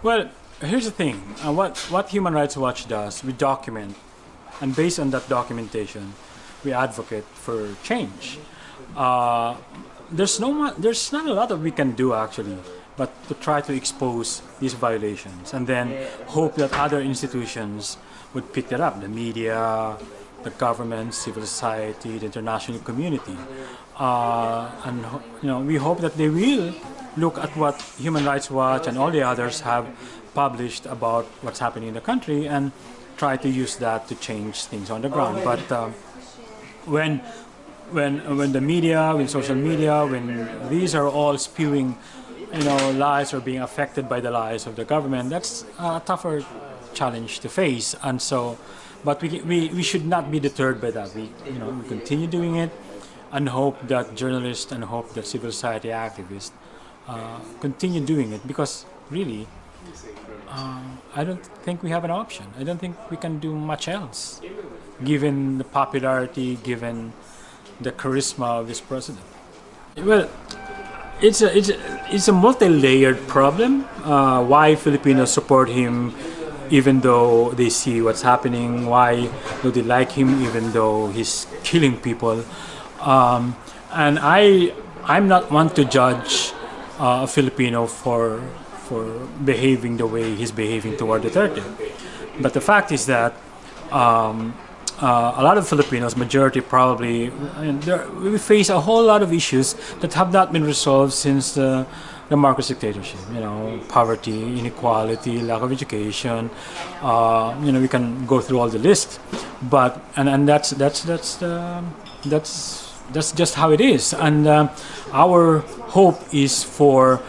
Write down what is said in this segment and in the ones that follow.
Well, here's the thing. What Human Rights Watch does, we document, and based on that documentation, we advocate for change. Uh, there's not a lot that we can do actually, but to try to expose these violations, and then hope that other institutions would pick that up, the media, the government, civil society, the international community, and we hope that they will look at what Human Rights Watch and all the others have published about what's happening in the country and try to use that to change things on the ground. But when when the media, when social media, when these are all spewing, lies or being affected by the lies of the government, that's a tougher challenge to face. And so, but we should not be deterred by that. We continue doing it, and hope that journalists and hope that civil society activists continue doing it, because really, I don't think we have an option. I don't think we can do much else, given the popularity, given the charisma of this president. Well, it's a multi-layered problem. Why Filipinos support him, even though they see what's happening? Why do they like him, even though he's killing people? And I'm not one to judge a Filipino for behaving the way he's behaving toward Duterte. But the fact is that a lot of Filipinos, majority probably, we face a whole lot of issues that have not been resolved since the Marcos dictatorship. Poverty, inequality, lack of education. We can go through all the list, but and that's just how it is. And our hope is for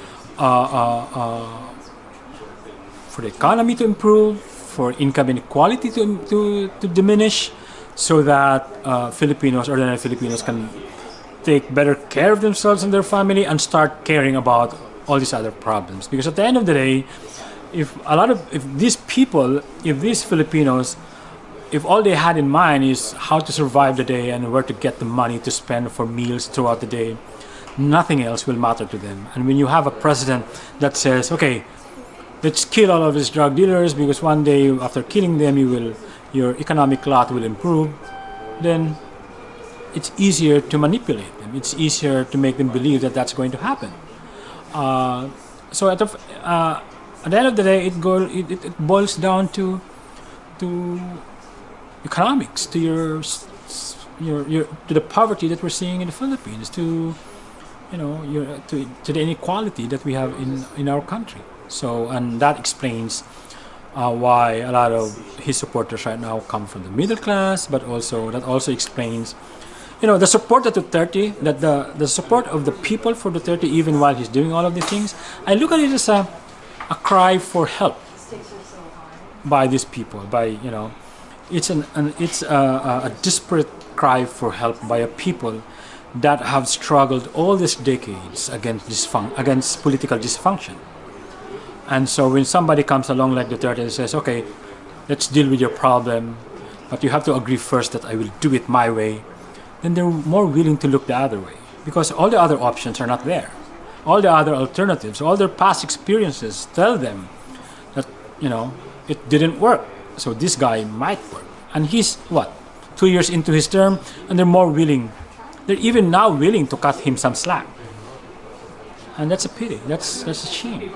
the economy to improve, for income inequality to diminish, so that ordinary Filipinos can take better care of themselves and their family and start caring about all these other problems. Because at the end of the day, if these Filipinos, if all they had in mind is how to survive the day and where to get the money to spend for meals throughout the day, nothing else will matter to them. And when you have a president that says, okay, let's kill all of these drug dealers because one day after killing them your economic lot will improve, then it's easier to manipulate them. It's easier to make them believe that that's going to happen. So at the end of the day, it boils down to economics, to to the poverty that we're seeing in the Philippines, to the inequality that we have in our country. So, and that explains why a lot of his supporters right now come from the middle class, but that also explains, the support that Duterte, that the support of the people for Duterte, even while he's doing all of these things. I look at it as a cry for help by these people. It's a desperate cry for help by a people that have struggled all these decades against political dysfunction. And so when somebody comes along like Duterte and says, okay, let's deal with your problem, but you have to agree first that I will do it my way, then they're more willing to look the other way, because all the other options are not there. All the other alternatives, all their past experiences tell them that, it didn't work. So this guy might work. And he's, 2 years into his term, and they're even now willing to cut him some slack. And that's a pity. That's a shame.